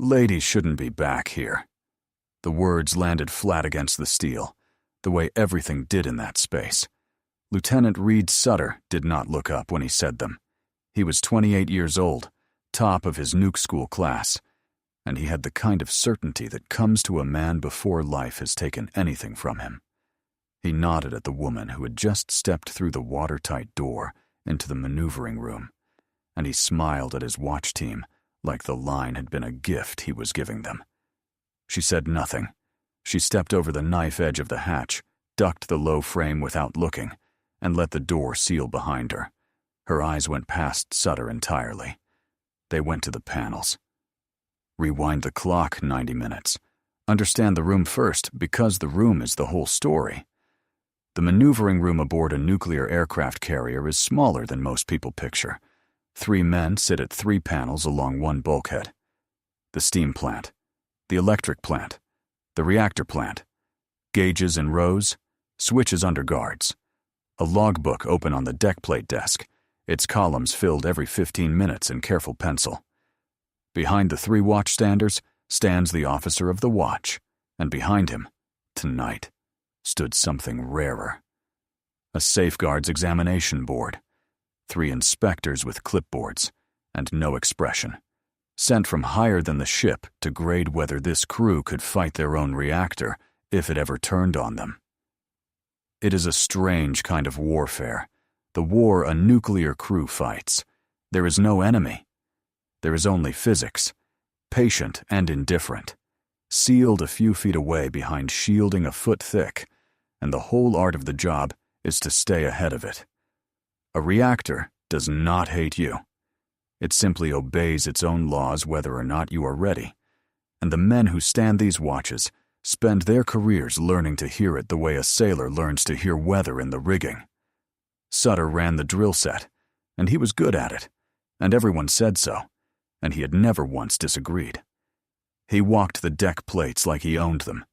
Ladies shouldn't be back here. The words landed flat against the steel, the way everything did in that space. Lieutenant Reed Sutter did not look up when he said them. He was 28 years old, top of his nuke school class, and he had the kind of certainty that comes to a man before life has taken anything from him. He nodded at the woman who had just stepped through the watertight door into the maneuvering room, and he smiled at his watch team like the line had been a gift he was giving them. She said nothing. She stepped over the knife edge of the hatch, ducked the low frame without looking, and let the door seal behind her. Her eyes went past Sutter entirely. They went to the panels. Rewind the clock 90 minutes. Understand the room first, because the room is the whole story. The maneuvering room aboard a nuclear aircraft carrier is smaller than most people picture. 3 men sit at 3 panels along one bulkhead. The steam plant, the electric plant, the reactor plant, gauges in rows, switches under guards, a logbook open on the deck plate desk, its columns filled every 15 minutes in careful pencil. Behind the 3 watchstanders stands the officer of the watch, and behind him, tonight, stood something rarer. A safeguards examination board, 3 inspectors with clipboards, and no expression, sent from higher than the ship to grade whether this crew could fight their own reactor if it ever turned on them. It is a strange kind of warfare, the war a nuclear crew fights. There is no enemy. There is only physics, patient and indifferent, sealed a few feet away behind shielding a foot thick, and the whole art of the job is to stay ahead of it. A reactor does not hate you. It simply obeys its own laws whether or not you are ready, and the men who stand these watches spend their careers learning to hear it the way a sailor learns to hear weather in the rigging. Sutter ran the drill set, and he was good at it, and everyone said so, and he had never once disagreed. He walked the deck plates like he owned them.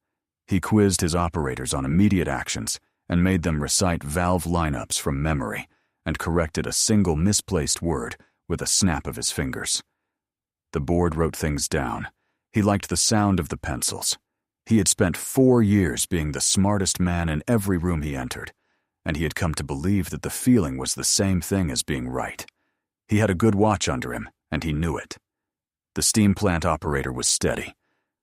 He quizzed his operators on immediate actions and made them recite valve lineups from memory and corrected a single misplaced word with a snap of his fingers. The board wrote things down. He liked the sound of the pencils. He had spent 4 years being the smartest man in every room he entered, and he had come to believe that the feeling was the same thing as being right. He had a good watch under him, and he knew it. The steam plant operator was steady.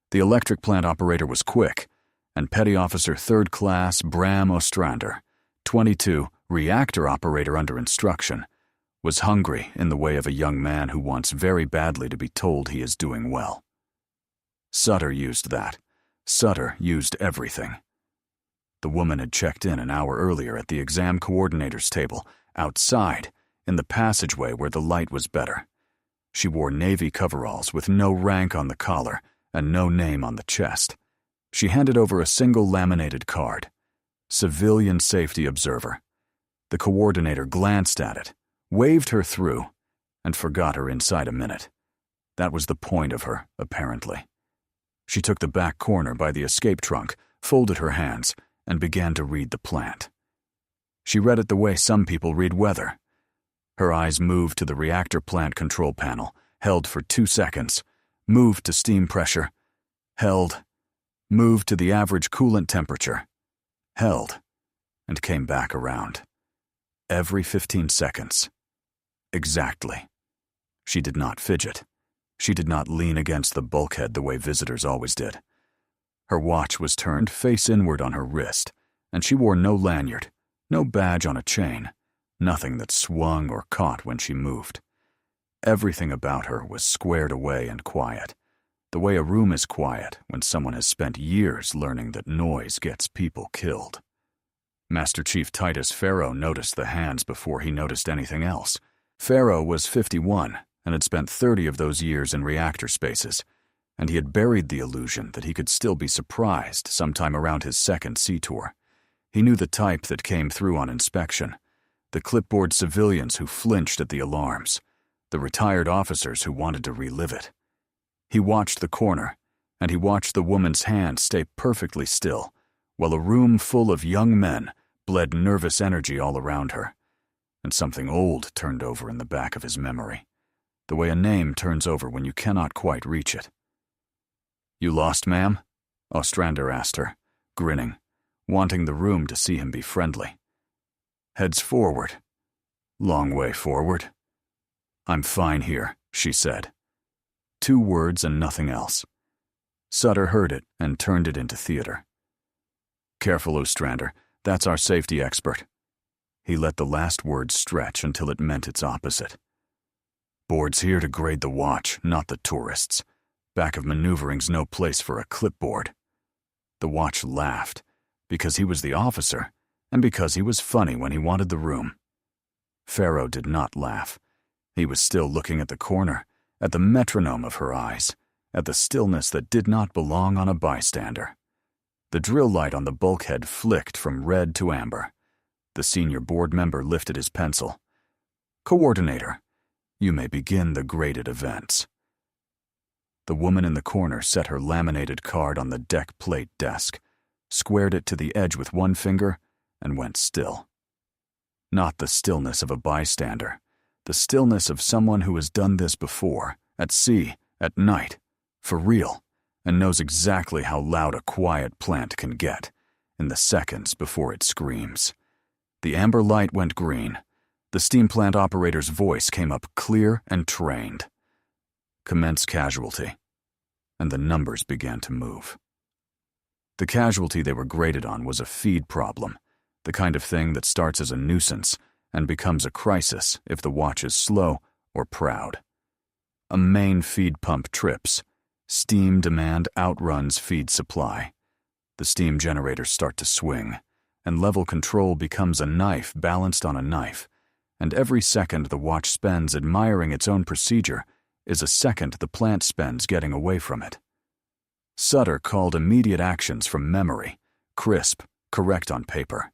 The electric plant operator was quick, and Petty Officer 3rd Class Bram Ostrander, 22, reactor operator under instruction, was hungry in the way of a young man who wants very badly to be told he is doing well. Sutter used that. Sutter used everything. The woman had checked in an hour earlier at the exam coordinator's table, outside, in the passageway where the light was better. She wore navy coveralls with no rank on the collar and no name on the chest. She handed over a single laminated card. Civilian Safety Observer. The coordinator glanced at it, waved her through, and forgot her inside a minute. That was the point of her, apparently. She took the back corner by the escape trunk, folded her hands, and began to read the plant. She read it the way some people read weather. Her eyes moved to the reactor plant control panel, held for 2 seconds, moved to steam pressure, held, moved to the average coolant temperature, held, and came back around. Every 15 seconds. Exactly. She did not fidget. She did not lean against the bulkhead the way visitors always did. Her watch was turned face inward on her wrist, and she wore no lanyard, no badge on a chain, nothing that swung or caught when she moved. Everything about her was squared away and quiet, the way a room is quiet when someone has spent years learning that noise gets people killed. Master Chief Titus Farrow noticed the hands before he noticed anything else. Farrow was 51 and had spent 30 of those years in reactor spaces, and he had buried the illusion that he could still be surprised sometime around his second sea tour. He knew the type that came through on inspection, the clipboard civilians who flinched at the alarms, the retired officers who wanted to relive it. He watched the corner, and he watched the woman's hand stay perfectly still, while a room full of young men bled nervous energy all around her, and something old turned over in the back of his memory, the way a name turns over when you cannot quite reach it. You lost, ma'am? Ostrander asked her, grinning, wanting the room to see him be friendly. Heads forward. Long way forward. I'm fine here, she said. 2 words and nothing else. Sutter heard it and turned it into theater. Careful, Ostrander. That's our safety expert. He let the last word stretch until it meant its opposite. Board's here to grade the watch, not the tourists. Back of maneuvering's no place for a clipboard. The watch laughed, because he was the officer, and because he was funny when he wanted the room. Pharaoh did not laugh. He was still looking at the corner, at the metronome of her eyes, at the stillness that did not belong on a bystander. The drill light on the bulkhead flicked from red to amber. The senior board member lifted his pencil. Coordinator, you may begin the graded events. The woman in the corner set her laminated card on the deck plate desk, squared it to the edge with one finger, and went still. Not the stillness of a bystander, the stillness of someone who has done this before, at sea, at night, for real, and knows exactly how loud a quiet plant can get, in the seconds before it screams. The amber light went green. The steam plant operator's voice came up clear and trained. Commence casualty. And the numbers began to move. The casualty they were graded on was a feed problem, the kind of thing that starts as a nuisance and becomes a crisis if the watch is slow or proud. A main feed pump trips. Steam demand outruns feed supply. The steam generators start to swing, and level control becomes a knife balanced on a knife, and every second the watch spends admiring its own procedure is a second the plant spends getting away from it. Sutter called immediate actions from memory, crisp, correct on paper.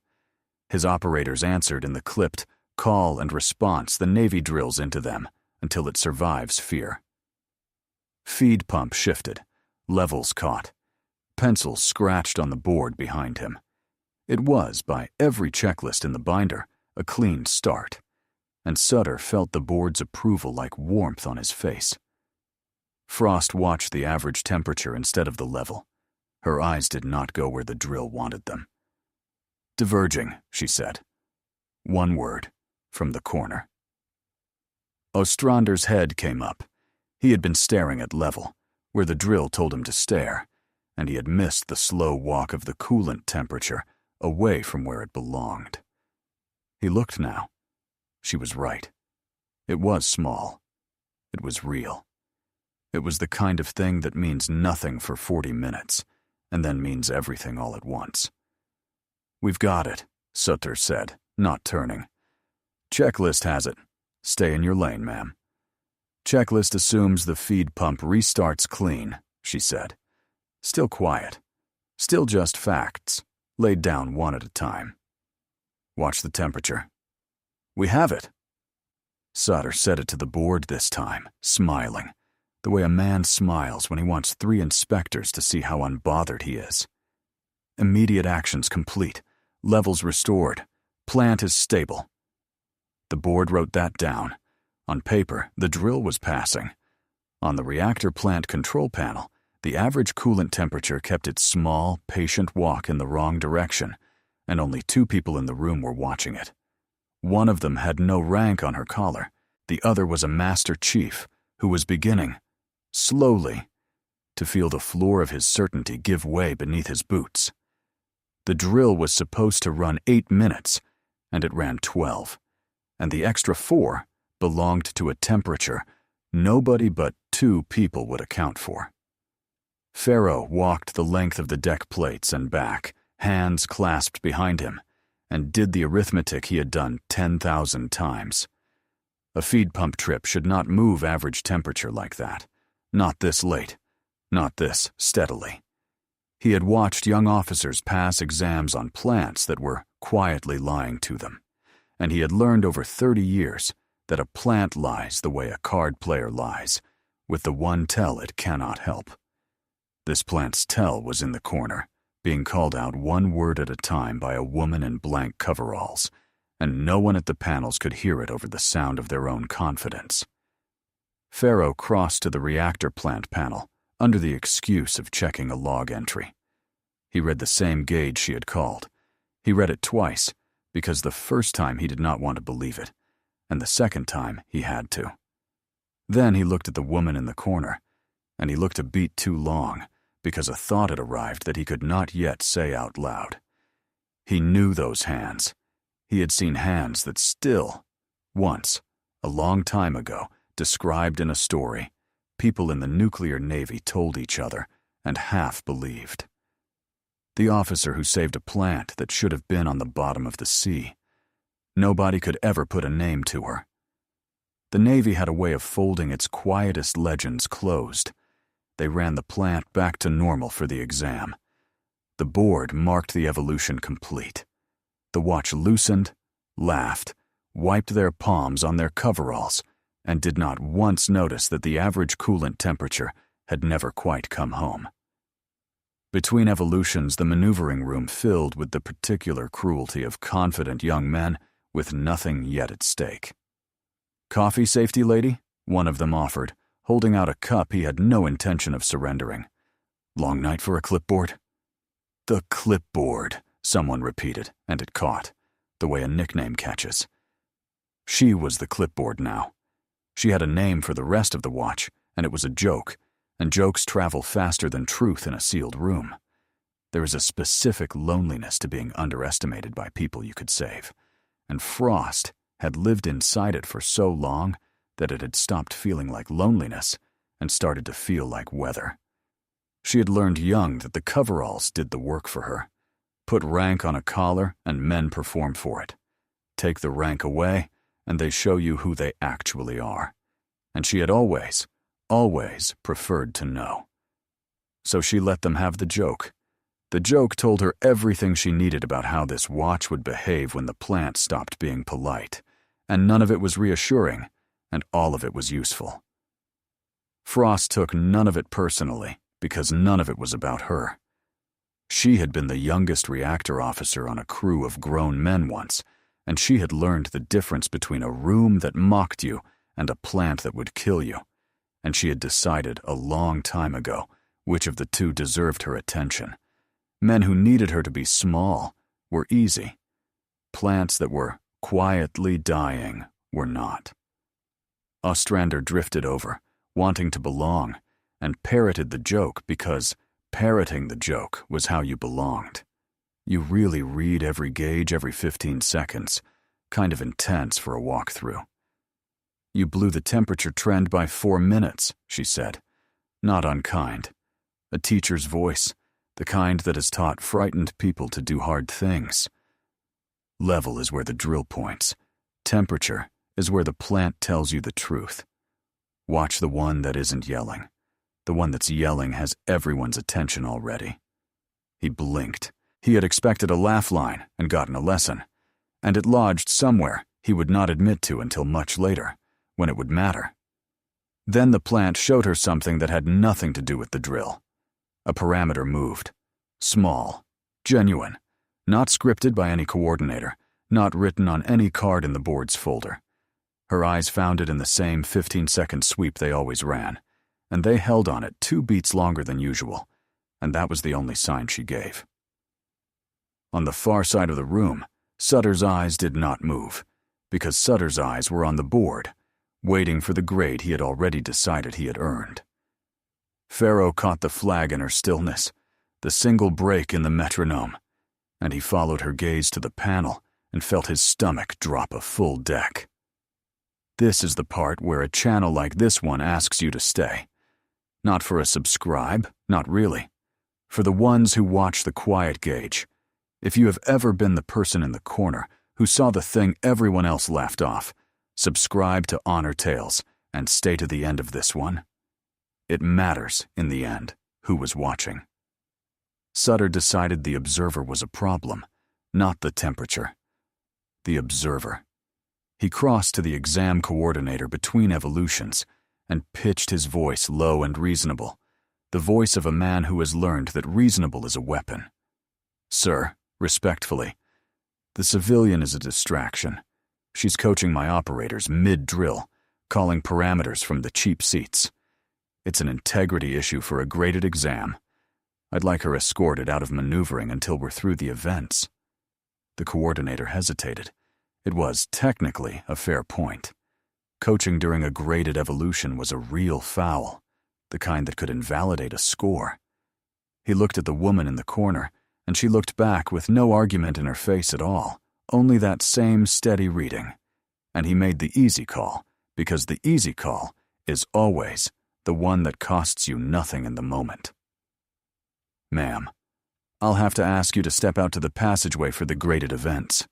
His operators answered in the clipped call and response the Navy drills into them until it survives fear. Feed pump shifted, levels caught, pencils scratched on the board behind him. It was, by every checklist in the binder, a clean start, and Sutter felt the board's approval like warmth on his face. Frost watched the average temperature instead of the level. Her eyes did not go where the drill wanted them. Diverging, she said. One word, from the corner. Ostrander's head came up. He had been staring at level, where the drill told him to stare, and he had missed the slow walk of the coolant temperature away from where it belonged. He looked now. She was right. It was small. It was real. It was the kind of thing that means nothing for 40 minutes, and then means everything all at once. We've got it, Sutter said, not turning. Checklist has it. Stay in your lane, ma'am. Checklist assumes the feed pump restarts clean, she said. Still quiet. Still just facts, laid down one at a time. Watch the temperature. We have it. Sutter said it to the board this time, smiling, the way a man smiles when he wants 3 inspectors to see how unbothered he is. Immediate actions complete. Levels restored. Plant is stable. The board wrote that down. On paper, the drill was passing. On the reactor plant control panel, the average coolant temperature kept its small, patient walk in the wrong direction, and only 2 people in the room were watching it. One of them had no rank on her collar. The other was a master chief who was beginning, slowly, to feel the floor of his certainty give way beneath his boots. The drill was supposed to run 8 minutes, and it ran 12, and the extra 4 belonged to a temperature nobody but 2 people would account for. Pharaoh walked the length of the deck plates and back, hands clasped behind him, and did the arithmetic he had done 10,000 times. A feed pump trip should not move average temperature like that. Not this late. Not this steadily. He had watched young officers pass exams on plants that were quietly lying to them, and he had learned over 30 years that a plant lies the way a card player lies, with the one tell it cannot help. This plant's tell was in the corner, being called out one word at a time by a woman in blank coveralls, and no one at the panels could hear it over the sound of their own confidence. Pharaoh crossed to the reactor plant panel, under the excuse of checking a log entry. He read the same gauge she had called. He read it twice, because the first time he did not want to believe it, and the second time he had to. Then he looked at the woman in the corner, and he looked a beat too long, because a thought had arrived that he could not yet say out loud. He knew those hands. He had seen hands that still, once, a long time ago, described in a story, people in the nuclear navy told each other and half believed. The officer who saved a plant that should have been on the bottom of the sea. Nobody could ever put a name to her. The Navy had a way of folding its quietest legends closed. They ran the plant back to normal for the exam. The board marked the evolution complete. The watch loosened, laughed, wiped their palms on their coveralls, and did not once notice that the average coolant temperature had never quite come home. Between evolutions, the maneuvering room filled with the particular cruelty of confident young men with nothing yet at stake. "Coffee, safety lady?" one of them offered, holding out a cup he had no intention of surrendering. "Long night for a clipboard?" "The clipboard," someone repeated, and it caught, the way a nickname catches. She was the clipboard now. She had a name for the rest of the watch, and it was a joke, and jokes travel faster than truth in a sealed room. There is a specific loneliness to being underestimated by people you could save, and Frost had lived inside it for so long that it had stopped feeling like loneliness and started to feel like weather. She had learned young that the coveralls did the work for her. Put rank on a collar and men perform for it. Take the rank away and they show you who they actually are. And she had always preferred to know. So she let them have the joke. The joke told her everything she needed about how this watch would behave when the plant stopped being polite, and none of it was reassuring, and all of it was useful. Frost took none of it personally, because none of it was about her. She had been the youngest reactor officer on a crew of grown men once, and she had learned the difference between a room that mocked you and a plant that would kill you, and she had decided a long time ago which of the two deserved her attention. Men who needed her to be small were easy. Plants that were quietly dying were not. Ostrander drifted over, wanting to belong, and parroted the joke because parroting the joke was how you belonged. You really read every gauge every 15 seconds, kind of intense for a walkthrough. "You blew the temperature trend by 4 minutes, she said. Not unkind. A teacher's voice, the kind that has taught frightened people to do hard things. Level is where the drill points. Temperature is where the plant tells you the truth. Watch the one that isn't yelling. The one that's yelling has everyone's attention already." He blinked. He had expected a laugh line and gotten a lesson, and it lodged somewhere he would not admit to until much later, when it would matter. Then the plant showed her something that had nothing to do with the drill. A parameter moved. Small. Genuine. Not scripted by any coordinator. Not written on any card in the board's folder. Her eyes found it in the same 15-second sweep they always ran, and they held on it 2 beats longer than usual, and that was the only sign she gave. On the far side of the room, Sutter's eyes did not move, because Sutter's eyes were on the board, waiting for the grade he had already decided he had earned. Pharaoh caught the flag in her stillness, the single break in the metronome, and he followed her gaze to the panel and felt his stomach drop a full deck. This is the part where a channel like this one asks you to stay. Not for a subscribe, not really. For the ones who watch the quiet gauge. If you have ever been the person in the corner who saw the thing everyone else laughed off, subscribe to Honor Tales and stay to the end of this one. It matters, in the end, who was watching. Sutter decided the observer was a problem, not the temperature. The observer. He crossed to the exam coordinator between evolutions and pitched his voice low and reasonable, the voice of a man who has learned that reasonable is a weapon. "Sir, respectfully, the civilian is a distraction. She's coaching my operators mid-drill, calling parameters from the cheap seats. It's an integrity issue for a graded exam. I'd like her escorted out of maneuvering until we're through the events." The coordinator hesitated. It was, technically, a fair point. Coaching during a graded evolution was a real foul, the kind that could invalidate a score. He looked at the woman in the corner, and she looked back with no argument in her face at all, only that same steady reading. And he made the easy call, because the easy call is always the one that costs you nothing in the moment. "Ma'am, I'll have to ask you to step out to the passageway for the graded events.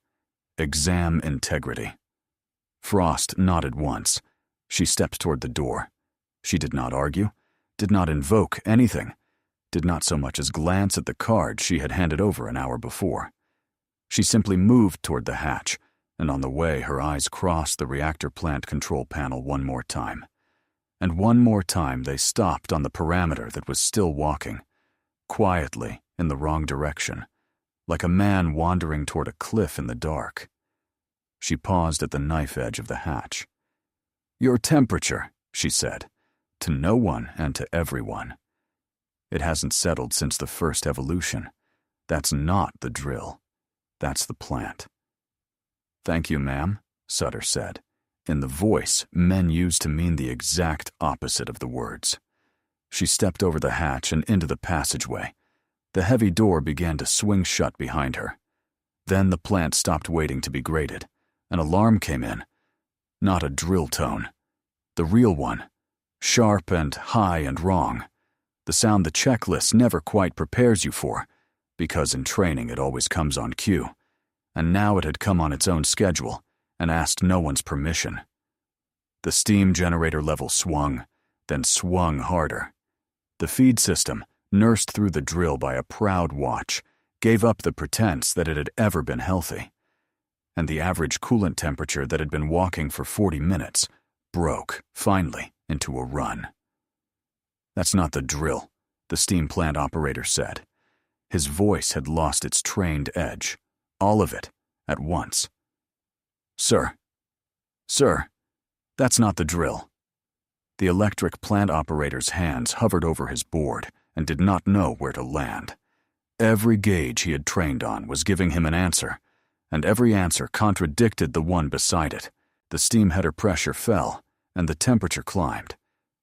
Exam integrity." Frost nodded once. She stepped toward the door. She did not argue, did not invoke anything, did not so much as glance at the card she had handed over an hour before. She simply moved toward the hatch, and on the way her eyes crossed the reactor plant control panel one more time. And one more time they stopped on the parameter that was still walking, quietly in the wrong direction, like a man wandering toward a cliff in the dark. She paused at the knife edge of the hatch. "Your temperature," she said, to no one and to everyone. "It hasn't settled since the first evolution. That's not the drill. That's the plant." "Thank you, ma'am," Sutter said, in the voice men use to mean the exact opposite of the words. She stepped over the hatch and into the passageway. The heavy door began to swing shut behind her. Then the plant stopped waiting to be graded. An alarm came in. Not a drill tone. The real one. Sharp and high and wrong. The sound the checklist never quite prepares you for, because in training it always comes on cue. And now it had come on its own schedule and asked no one's permission. The steam generator level swung, then swung harder. The feed system, nursed through the drill by a proud watch, gave up the pretense that it had ever been healthy. And the average coolant temperature that had been walking for 40 minutes broke, finally, into a run. "That's not the drill," the steam plant operator said. His voice had lost its trained edge, all of it, at once. Sir, that's not the drill." The electric plant operator's hands hovered over his board and did not know where to land. Every gauge he had trained on was giving him an answer, and every answer contradicted the one beside it. The steam header pressure fell, and the temperature climbed,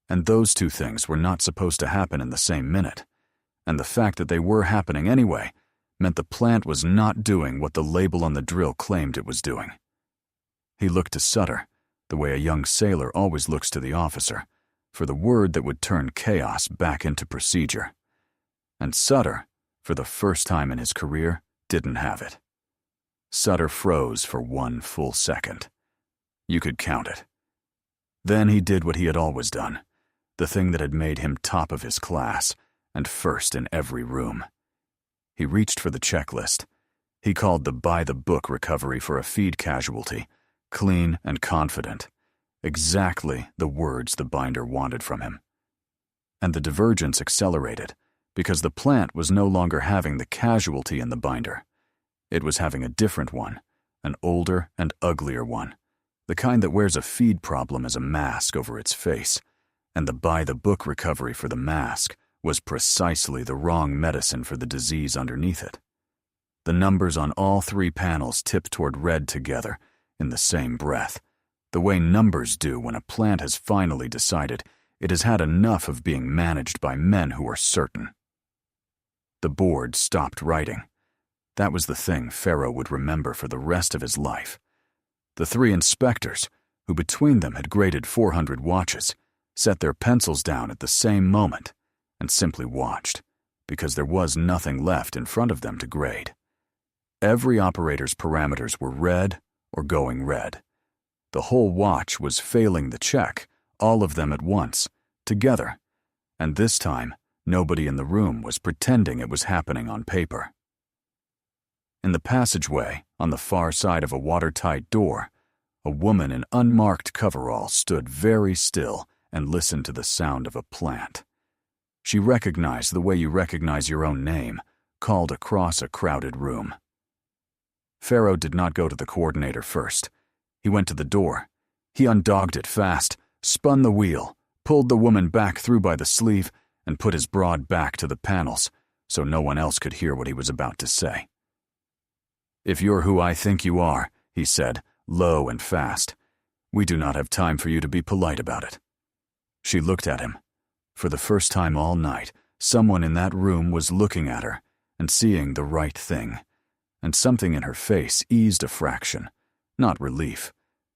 and those two things were not supposed to happen in the same minute, and the fact that they were happening anyway meant the plant was not doing what the label on the drill claimed it was doing. He looked to Sutter, the way a young sailor always looks to the officer, for the word that would turn chaos back into procedure. And Sutter, for the first time in his career, didn't have it. Sutter froze for 1 full second. You could count it. Then he did what he had always done, the thing that had made him top of his class and first in every room. He reached for the checklist. He called the by-the-book recovery for a feed casualty, clean and confident, exactly the words the binder wanted from him. And the divergence accelerated, because the plant was no longer having the casualty in the binder. It was having a different one, an older and uglier one, the kind that wears a feed problem as a mask over its face, and the by-the-book recovery for the mask was precisely the wrong medicine for the disease underneath it. The numbers on all 3 panels tipped toward red together, in the same breath, the way numbers do when a plant has finally decided it has had enough of being managed by men who are certain. The board stopped writing. That was the thing Pharaoh would remember for the rest of his life. The 3 inspectors, who between them had graded 400 watches, set their pencils down at the same moment and simply watched, because there was nothing left in front of them to grade. Every operator's parameters were red or going red. The whole watch was failing the check, all of them at once, together, and this time nobody in the room was pretending it was happening on paper. In the passageway, on the far side of a watertight door, a woman in unmarked coveralls stood very still and listened to the sound of a plant. She recognized the way you recognize your own name, called across a crowded room. Pharaoh did not go to the coordinator first. He went to the door. He undogged it fast, spun the wheel, pulled the woman back through by the sleeve, and put his broad back to the panels so no one else could hear what he was about to say. "If you're who I think you are," he said, low and fast, "we do not have time for you to be polite about it." She looked at him. For the first time all night, someone in that room was looking at her and seeing the right thing, and something in her face eased a fraction. Not relief,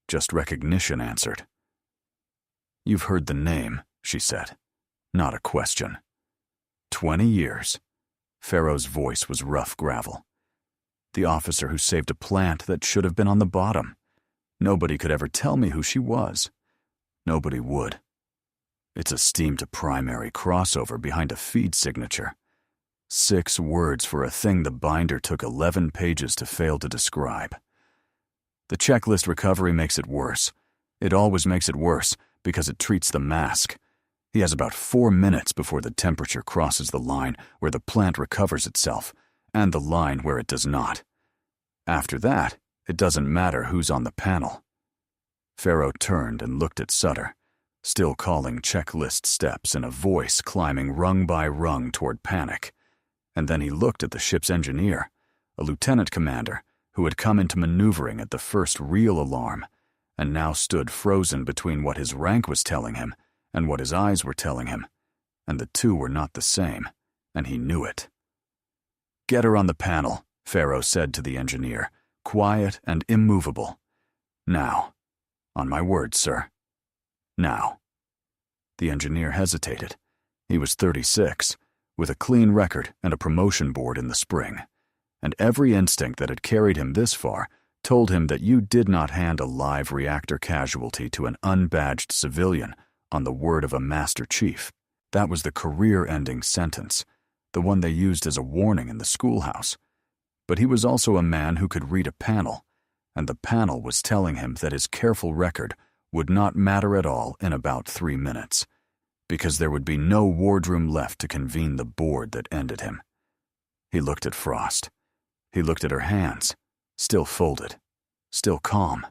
just recognition answered. "You've heard the name," she said. Not a question. 20 years. Pharaoh's voice was rough gravel. The officer who saved a plant that should have been on the bottom. Nobody could ever tell me who she was. Nobody would. It's a steam-to-primary crossover behind a feed signature. 6 words for a thing the binder took 11 pages to fail to describe. The checklist recovery makes it worse. It always makes it worse because it treats the mask. He has about 4 minutes before the temperature crosses the line where the plant recovers itself, and the line where it does not. After that, it doesn't matter who's on the panel. Pharaoh turned and looked at Sutter, still calling checklist steps in a voice climbing rung by rung toward panic. And then he looked at the ship's engineer, a lieutenant commander who had come into maneuvering at the first real alarm, and now stood frozen between what his rank was telling him and what his eyes were telling him, and the two were not the same, and he knew it. "Get her on the panel," Pharaoh said to the engineer, quiet and immovable. "Now. On my word, sir. Now." The engineer hesitated. He was 36, with a clean record and a promotion board in the spring, and every instinct that had carried him this far told him that you did not hand a live reactor casualty to an unbadged civilian on the word of a master chief. That was the career-ending sentence, the one they used as a warning in the schoolhouse. But he was also a man who could read a panel, and the panel was telling him that his careful record would not matter at all in about 3 minutes, because there would be no wardroom left to convene the board that ended him. He looked at Frost. He looked at her hands, still folded, still calm.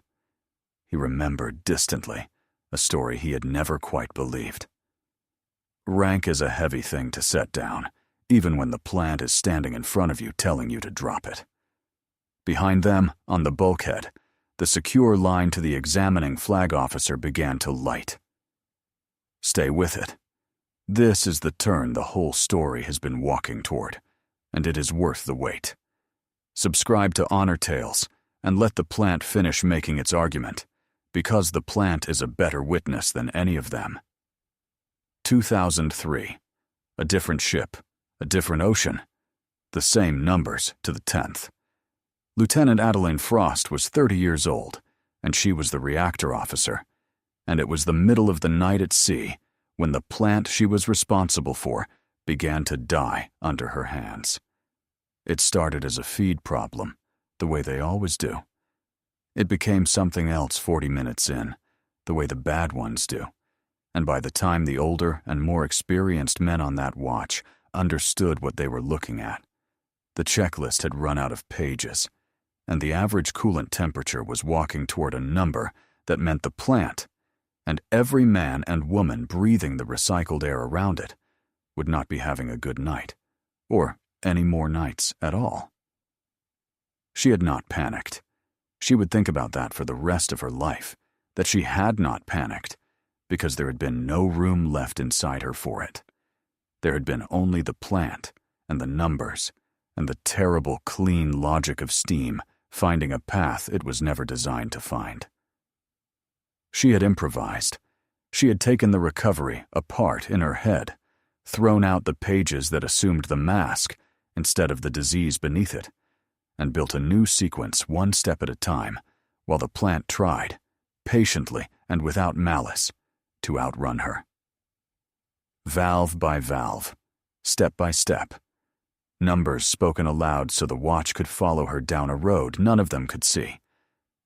He remembered distantly a story he had never quite believed. Rank is a heavy thing to set down, even when the plant is standing in front of you telling you to drop it. Behind them, on the bulkhead, the secure line to the examining flag officer began to light. Stay with it. This is the turn the whole story has been walking toward, and it is worth the wait. Subscribe to Honor Tales, and let the plant finish making its argument, because the plant is a better witness than any of them. 2003. A different ship, a different ocean, the same numbers to the 10th. Lieutenant Adeline Frost was 30 years old, and she was the reactor officer, and it was the middle of the night at sea when the plant she was responsible for began to die under her hands. It started as a feed problem, the way they always do. It became something else 40 minutes in, the way the bad ones do, and by the time the older and more experienced men on that watch understood what they were looking at, the checklist had run out of pages, and the average coolant temperature was walking toward a number that meant the plant, and every man and woman breathing the recycled air around it, would not be having a good night, or any more nights at all. She had not panicked. She would think about that for the rest of her life, that she had not panicked, because there had been no room left inside her for it. There had been only the plant, and the numbers, and the terrible clean logic of steam finding a path it was never designed to find. She had improvised. She had taken the recovery apart in her head, thrown out the pages that assumed the mask instead of the disease beneath it, and built a new sequence one step at a time, while the plant tried, patiently and without malice, to outrun her. Valve by valve, step by step. Numbers spoken aloud so the watch could follow her down a road none of them could see.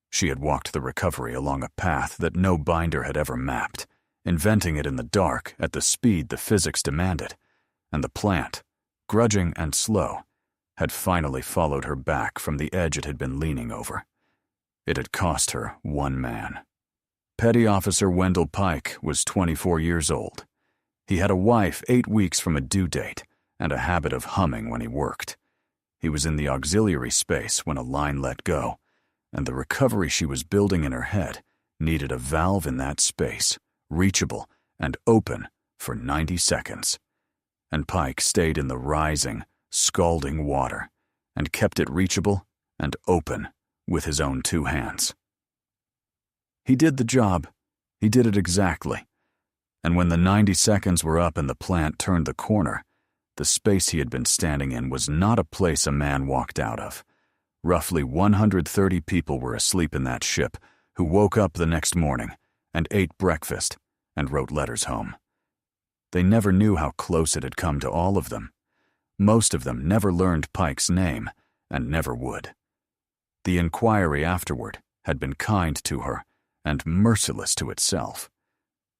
She had walked the recovery along a path that no binder had ever mapped, inventing it in the dark at the speed the physics demanded, and the plant, grudging and slow, had finally followed her back from the edge it had been leaning over. It had cost her one man. Petty Officer Wendell Pike was 24 years old. He had a wife 8 weeks from a due date and a habit of humming when he worked. He was in the auxiliary space when a line let go, and the recovery she was building in her head needed a valve in that space, reachable and open for 90 seconds. And Pike stayed in the rising, scalding water and kept it reachable and open with his own 2 hands. He did the job. He did it exactly. And when the 90 seconds were up and the plant turned the corner, the space he had been standing in was not a place a man walked out of. Roughly 130 people were asleep in that ship who woke up the next morning and ate breakfast and wrote letters home. They never knew how close it had come to all of them. Most of them never learned Pike's name and never would. The inquiry afterward had been kind to her and merciless to itself.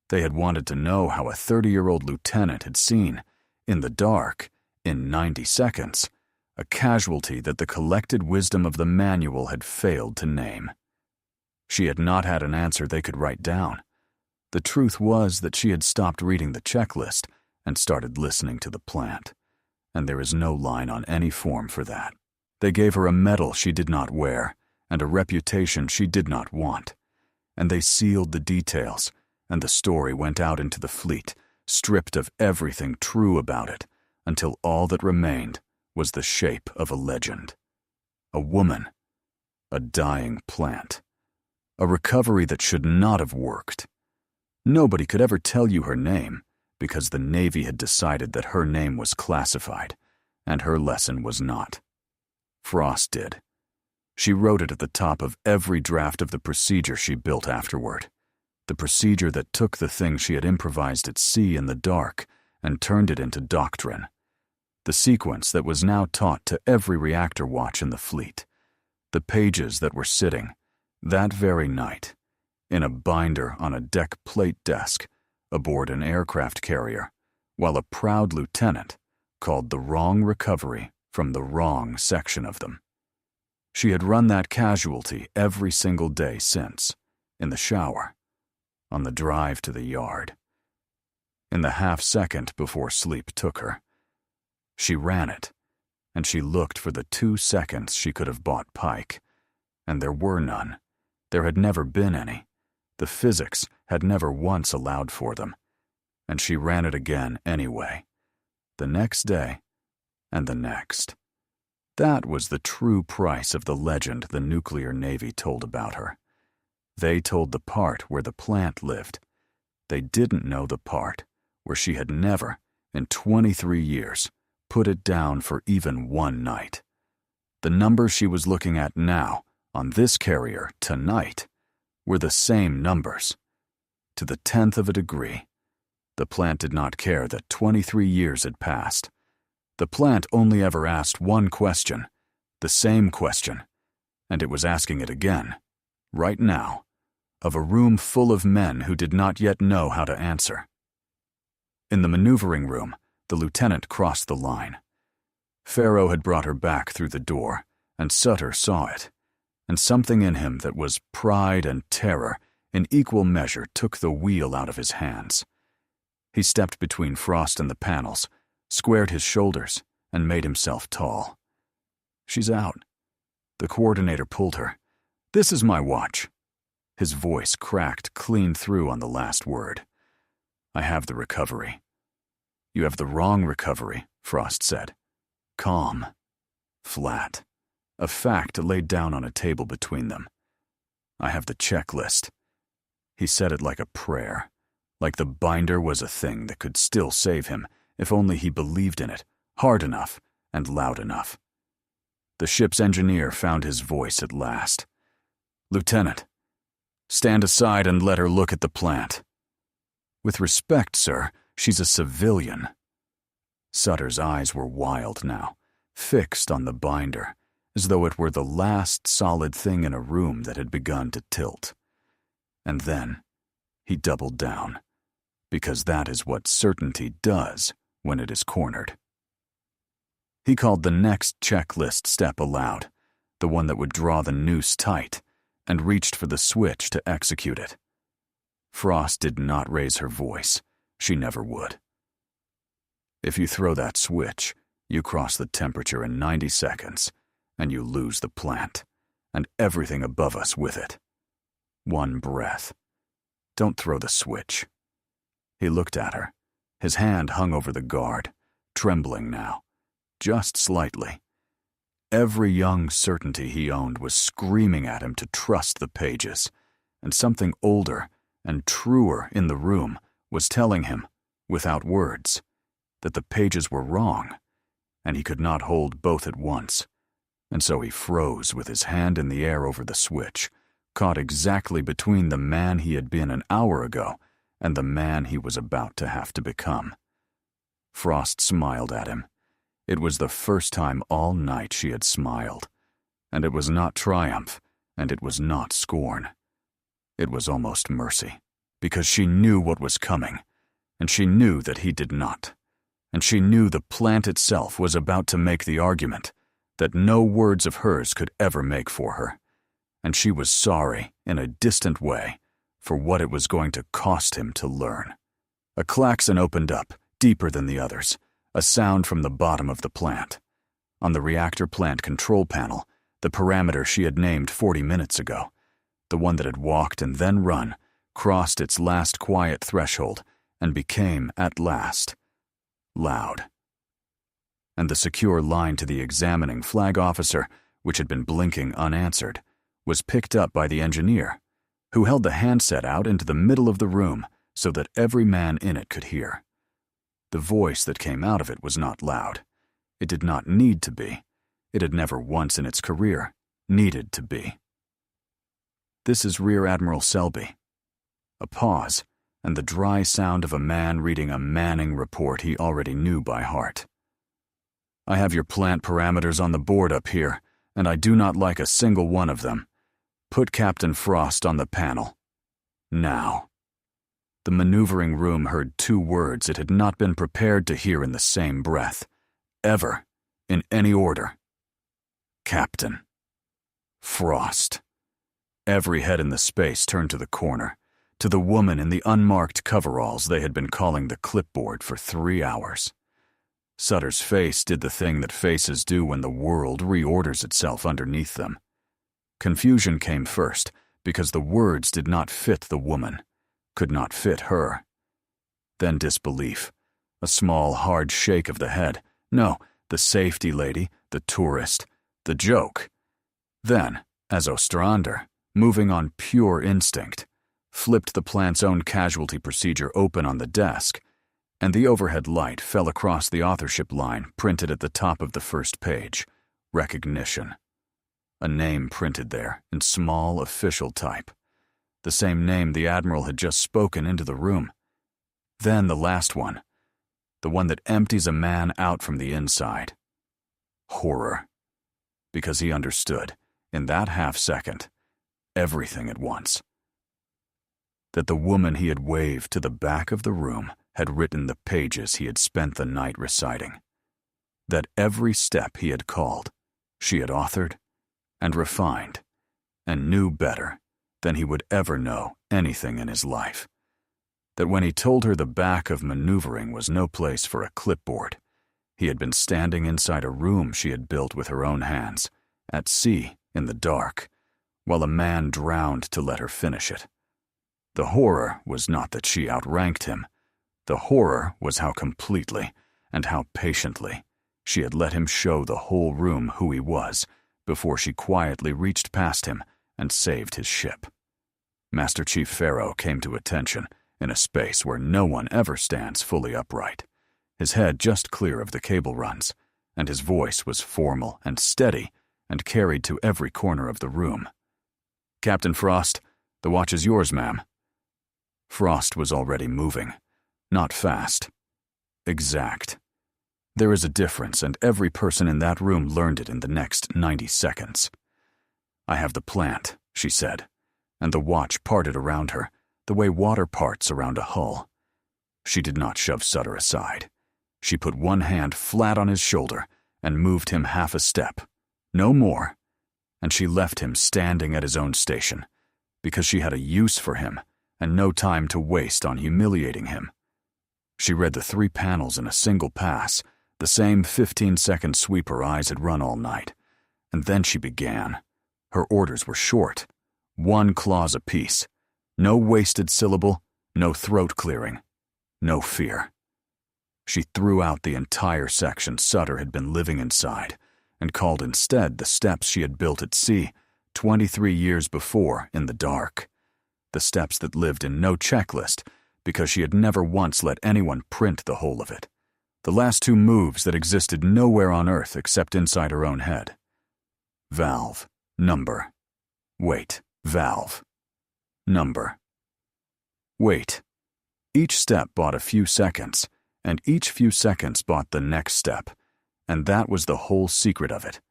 They had wanted to know how a 30-year-old lieutenant had seen, in the dark, in 90 seconds, a casualty that the collected wisdom of the manual had failed to name. She had not had an answer they could write down. The truth was that she had stopped reading the checklist and started listening to the plant, and there is no line on any form for that. They gave her a medal she did not wear and a reputation she did not want, and they sealed the details, and the story went out into the fleet, stripped of everything true about it, until all that remained was the shape of a legend. A woman. A dying plant. A recovery that should not have worked. Nobody could ever tell you her name, because the Navy had decided that her name was classified, and her lesson was not. Frost did. She wrote it at the top of every draft of the procedure she built afterward. The procedure that took the thing she had improvised at sea in the dark and turned it into doctrine. The sequence that was now taught to every reactor watch in the fleet. The pages that were sitting, that very night, in a binder on a deck plate desk aboard an aircraft carrier, while a proud lieutenant called the wrong recovery from the wrong section of them. She had run that casualty every single day since, in the shower, on the drive to the yard, in the half-second before sleep took her. She ran it, and she looked for the 2 seconds she could have bought Pike, and there were none. There had never been any. The physics had never once allowed for them, and she ran it again anyway, the next day and the next. That was the true price of the legend the nuclear Navy told about her. They told the part where the plant lived. They didn't know the part where she had never, in 23 years, put it down for even one night. The numbers she was looking at now, on this carrier, tonight, were the same numbers. To the 10th of a degree. The plant did not care that 23 years had passed. The plant only ever asked one question, the same question, and it was asking it again, right now, of a room full of men who did not yet know how to answer. In the maneuvering room, the lieutenant crossed the line. Farrow had brought her back through the door, and Sutter saw it, and something in him that was pride and terror in equal measure took the wheel out of his hands. He stepped between Frost and the panels, squared his shoulders, and made himself tall. She's out. The coordinator pulled her. This is my watch. His voice cracked clean through on the last word. I have the recovery. You have the wrong recovery, Frost said. Calm. Flat. A fact laid down on a table between them. I have the checklist. He said it like a prayer, like the binder was a thing that could still save him if only he believed in it, hard enough and loud enough. The ship's engineer found his voice at last. Lieutenant, stand aside and let her look at the plant. With respect, sir, she's a civilian. Sutter's eyes were wild now, fixed on the binder, as though it were the last solid thing in a room that had begun to tilt. And then he doubled down, because that is what certainty does when it is cornered. He called the next checklist step aloud, the one that would draw the noose tight, and reached for the switch to execute it. Frost did not raise her voice. She never would. If you throw that switch, you cross the temperature in 90 seconds, and you lose the plant, and everything above us with it. One breath. Don't throw the switch. He looked at her. His hand hung over the guard, trembling now, just slightly. Every young certainty he owned was screaming at him to trust the pages, and something older and truer in the room was telling him, without words, that the pages were wrong, and he could not hold both at once, and so he froze with his hand in the air over the switch, caught exactly between the man he had been an hour ago and the man he was about to have to become. Frost smiled at him. It was the first time all night she had smiled, and it was not triumph, and it was not scorn. It was almost mercy, because she knew what was coming, and she knew that he did not, and she knew the plant itself was about to make the argument that no words of hers could ever make for her, and she was sorry, in a distant way, for what it was going to cost him to learn. A klaxon opened up, deeper than the others, a sound from the bottom of the plant. On the reactor plant control panel, the parameter she had named 40 minutes ago, the one that had walked and then run, crossed its last quiet threshold and became, at last, loud. And the secure line to the examining flag officer, which had been blinking unanswered, was picked up by the engineer, who held the handset out into the middle of the room so that every man in it could hear. The voice that came out of it was not loud. It did not need to be. It had never once in its career needed to be. "This is Rear Admiral Selby." A pause, and the dry sound of a man reading a Manning report he already knew by heart. "I have your plant parameters on the board up here, and I do not like a single one of them. Put Captain Frost on the panel. Now." The maneuvering room heard two words it had not been prepared to hear in the same breath, ever, in any order. Captain Frost. Every head in the space turned to the corner, to the woman in the unmarked coveralls they had been calling the clipboard for 3 hours. Sutter's face did the thing that faces do when the world reorders itself underneath them. Confusion came first, because the words did not fit the woman, could not fit her. Then disbelief, a small, hard shake of the head. No, the safety lady, the tourist, the joke. Then, as Ostrander, moving on pure instinct, flipped the plant's own casualty procedure open on the desk, and the overhead light fell across the authorship line printed at the top of the first page, recognition. A name printed there in small official type, the same name the Admiral had just spoken into the room. Then the last one, the one that empties a man out from the inside. Horror. Because he understood, in that half-second, everything at once. That the woman he had waved to the back of the room had written the pages he had spent the night reciting. That every step he had called, she had authored and refined, and knew better than he would ever know anything in his life. That when he told her the back of maneuvering was no place for a clipboard, he had been standing inside a room she had built with her own hands, at sea, in the dark, while a man drowned to let her finish it. The horror was not that she outranked him. The horror was how completely and how patiently she had let him show the whole room who he was before she quietly reached past him and saved his ship. Master Chief Pharaoh came to attention in a space where no one ever stands fully upright, his head just clear of the cable runs, and his voice was formal and steady and carried to every corner of the room. "Captain Frost, the watch is yours, ma'am." Frost was already moving. Not fast. Exact. There is a difference, and every person in that room learned it in the next 90 seconds. "I have the plant," she said, and the watch parted around her, the way water parts around a hull. She did not shove Sutter aside. She put one hand flat on his shoulder and moved him half a step, no more, and she left him standing at his own station, because she had a use for him and no time to waste on humiliating him. She read the 3 panels in a single pass, the same 15-second sweep her eyes had run all night, and then she began. Her orders were short, 1 clause apiece. No wasted syllable, no throat clearing, no fear. She threw out the entire section Sutter had been living inside and called instead the steps she had built at sea 23 years before in the dark. The steps that lived in no checklist because she had never once let anyone print the whole of it. The last 2 moves that existed nowhere on Earth except inside her own head. Valve. Number. Wait. Valve. Number. Wait. Each step bought a few seconds, and each few seconds bought the next step, and that was the whole secret of it,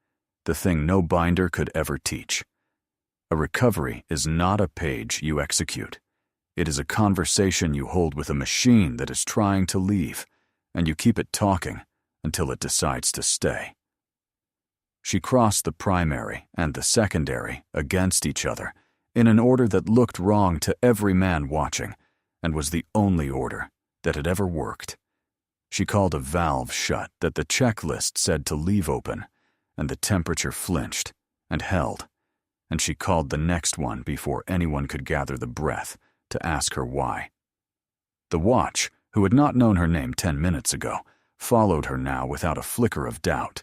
the thing no binder could ever teach. A recovery is not a page you execute. It is a conversation you hold with a machine that is trying to leave, and you keep it talking until it decides to stay. She crossed the primary and the secondary against each other in an order that looked wrong to every man watching and was the only order that had ever worked. She called a valve shut that the checklist said to leave open, and the temperature flinched and held, and she called the next one before anyone could gather the breath to ask her why. The watch, who had not known her name 10 minutes ago, followed her now without a flicker of doubt,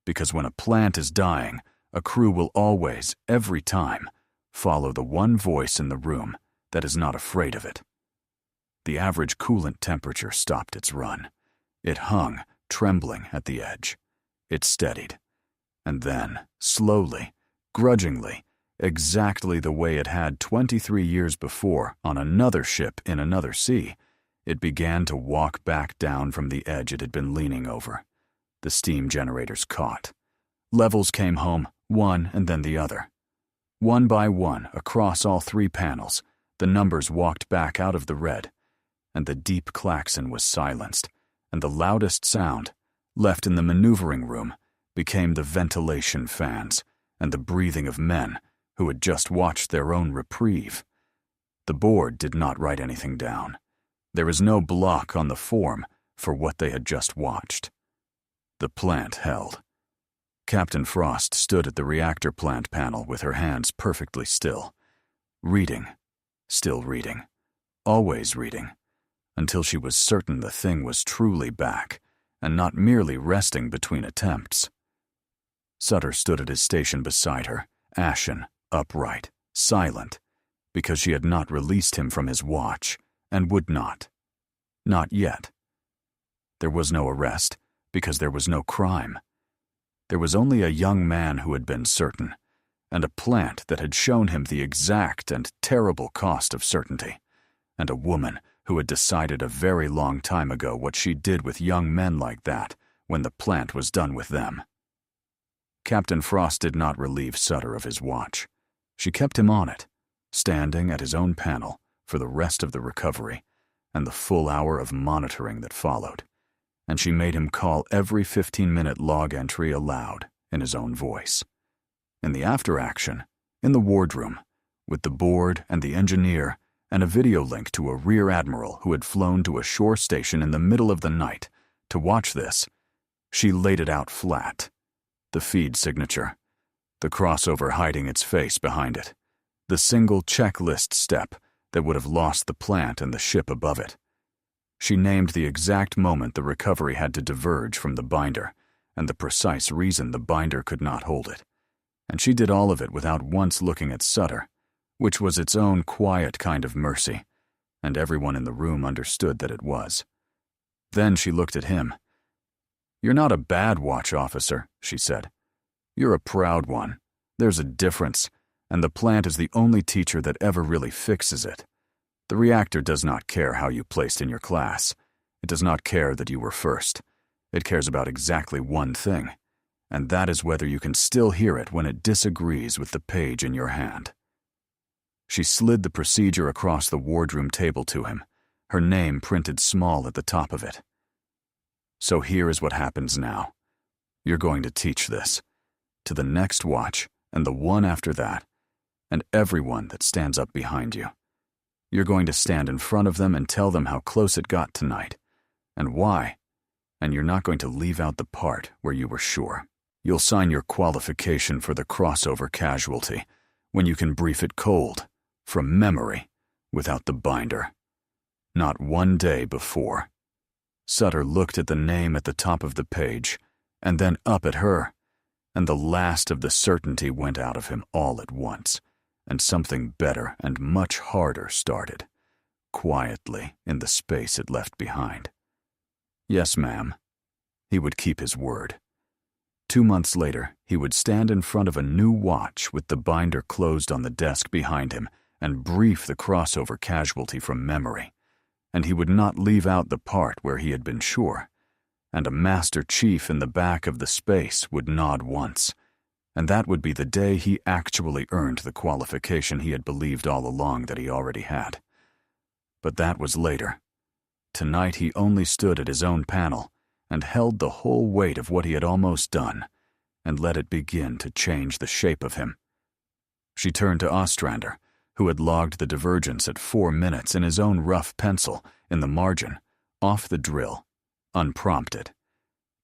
because when a plant is dying, a crew will always, every time, follow the one voice in the room that is not afraid of it. The average coolant temperature stopped its run. It hung, trembling at the edge. It steadied. And then, slowly, grudgingly, exactly the way it had 23 years before on another ship in another sea, it began to walk back down from the edge it had been leaning over. The steam generators caught. Levels came home, one and then the other. One by one, across all 3 panels, the numbers walked back out of the red, and the deep klaxon was silenced, and the loudest sound, left in the maneuvering room, became the ventilation fans and the breathing of men who had just watched their own reprieve. The board did not write anything down. There is no block on the form for what they had just watched. The plant held. Captain Frost stood at the reactor plant panel with her hands perfectly still, reading, still reading, always reading, until she was certain the thing was truly back and not merely resting between attempts. Sutter stood at his station beside her, ashen, upright, silent, because she had not released him from his watch and would not. Not yet. There was no arrest, because there was no crime. There was only a young man who had been certain, and a plant that had shown him the exact and terrible cost of certainty, and a woman who had decided a very long time ago what she did with young men like that when the plant was done with them. Captain Frost did not relieve Sutter of his watch. She kept him on it, standing at his own panel for the rest of the recovery and the full hour of monitoring that followed, and she made him call every 15-minute log entry aloud in his own voice. In the after-action, in the wardroom, with the board and the engineer and a video link to a rear admiral who had flown to a shore station in the middle of the night to watch this, she laid it out flat. The feed signature, the crossover hiding its face behind it, the single checklist step that would have lost the plant and the ship above it. She named the exact moment the recovery had to diverge from the binder and the precise reason the binder could not hold it. And she did all of it without once looking at Sutter, which was its own quiet kind of mercy, and everyone in the room understood that it was. Then she looked at him. "You're not a bad watch officer," she said. "You're a proud one. There's a difference, and the plant is the only teacher that ever really fixes it. The reactor does not care how you placed in your class. It does not care that you were first. It cares about exactly one thing, and that is whether you can still hear it when it disagrees with the page in your hand." She slid the procedure across the wardroom table to him, her name printed small at the top of it. "So here is what happens now. You're going to teach this to the next watch and the one after that, and everyone that stands up behind you. You're going to stand in front of them and tell them how close it got tonight, and why, and you're not going to leave out the part where you were sure. You'll sign your qualification for the crossover casualty when you can brief it cold, from memory, without the binder. Not one day before. Sutter looked at the name at the top of the page, and then up at her, and the last of the certainty went out of him all at once, and something better and much harder started, quietly in the space it left behind. Yes, ma'am. He would keep his word. 2 months later, he would stand in front of a new watch with the binder closed on the desk behind him and brief the crossover casualty from memory, and he would not leave out the part where he had been sure, and a master chief in the back of the space would nod once, and that would be the day he actually earned the qualification he had believed all along that he already had. But that was later. Tonight he only stood at his own panel and held the whole weight of what he had almost done and let it begin to change the shape of him. She turned to Ostrander, who had logged the divergence at 4 minutes in his own rough pencil in the margin, off the drill, unprompted,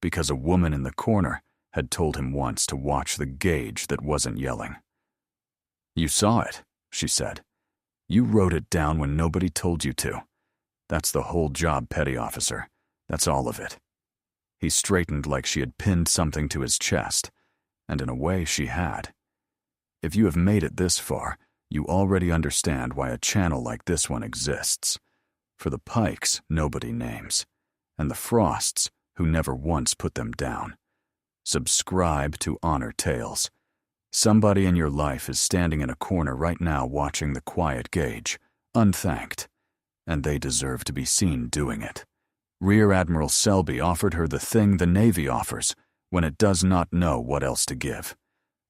because a woman in the corner had told him once to watch the gauge that wasn't yelling. "You saw it," she said. "You wrote it down when nobody told you to. That's the whole job, petty officer. That's all of it." He straightened like she had pinned something to his chest, and in a way she had. If you have made it this far, you already understand why a channel like this one exists. For the Pikes, nobody names, and the Frosts, who never once put them down. Subscribe to Honor Tales. Somebody in your life is standing in a corner right now watching the quiet gauge, unthanked, and they deserve to be seen doing it. Rear Admiral Selby offered her the thing the Navy offers when it does not know what else to give.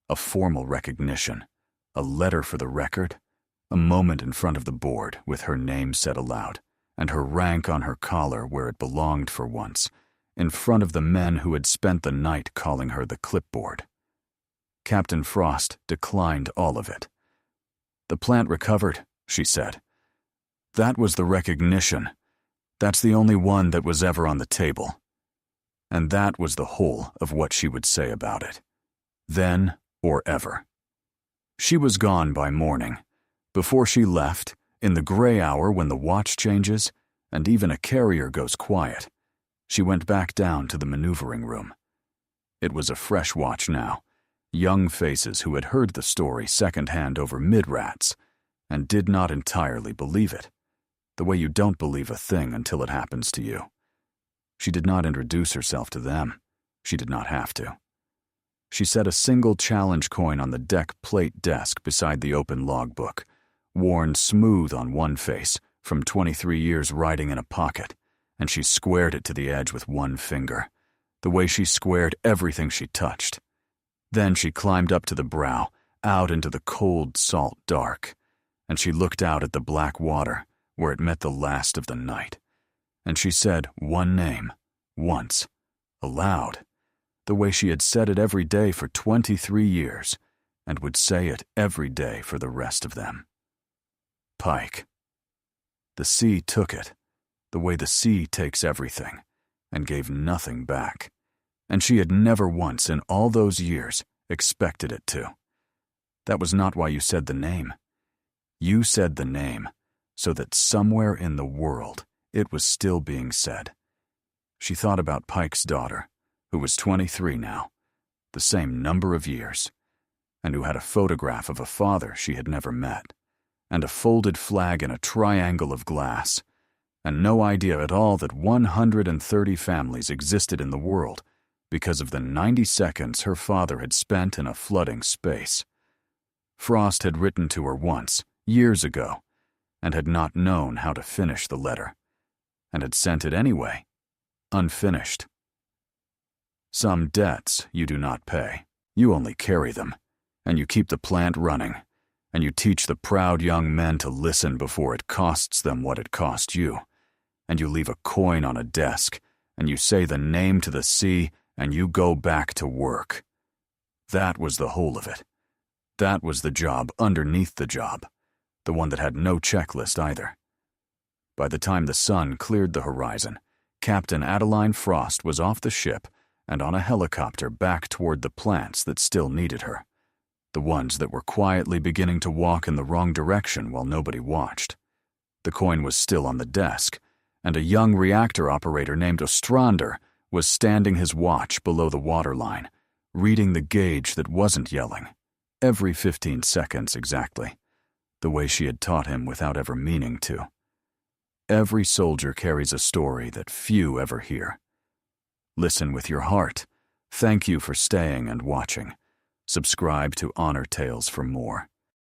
A formal recognition, a letter for the record, a moment in front of the board with her name said aloud, and her rank on her collar where it belonged for once, in front of the men who had spent the night calling her the clipboard. Captain Frost declined all of it. "The plant recovered," she said. "That was the recognition. That's the only one that was ever on the table." And that was the whole of what she would say about it. Then or ever. She was gone by morning. Before she left, in the gray hour when the watch changes, and even a carrier goes quiet, she went back down to the maneuvering room. It was a fresh watch now, young faces who had heard the story secondhand over mid-rats, and did not entirely believe it, the way you don't believe a thing until it happens to you. She did not introduce herself to them. She did not have to. She set a single challenge coin on the deck plate desk beside the open logbook, worn smooth on one face from 23 years riding in a pocket, and she squared it to the edge with one finger, the way she squared everything she touched. Then she climbed up to the brow, out into the cold, salt dark, and she looked out at the black water where it met the last of the night, and she said one name, once, aloud, the way she had said it every day for 23 years, and would say it every day for the rest of them. Pike. The sea took it, the way the sea takes everything, and gave nothing back, and she had never once in all those years expected it to. That was not why you said the name. You said the name so that somewhere in the world it was still being said. She thought about Pike's daughter, who was 23 now, the same number of years, and who had a photograph of a father she had never met, and a folded flag in a triangle of glass, and no idea at all that 130 families existed in the world because of the 90 seconds her father had spent in a flooding space. Frost had written to her once, years ago, and had not known how to finish the letter, and had sent it anyway, unfinished. Some debts you do not pay. You only carry them, and you keep the plant running, and you teach the proud young men to listen before it costs them what it cost you, and you leave a coin on a desk, and you say the name to the sea, and you go back to work. That was the whole of it. That was the job underneath the job. the one that had no checklist either. By the time the sun cleared the horizon, Captain Adeline Frost was off the ship and on a helicopter back toward the plants that still needed her, the ones that were quietly beginning to walk in the wrong direction while nobody watched. The coin was still on the desk, and a young reactor operator named Ostrander was standing his watch below the waterline, reading the gauge that wasn't yelling, every 15 seconds exactly, the way she had taught him without ever meaning to. Every soldier carries a story that few ever hear. Listen with your heart. Thank you for staying and watching. Subscribe to Honor Tales for more.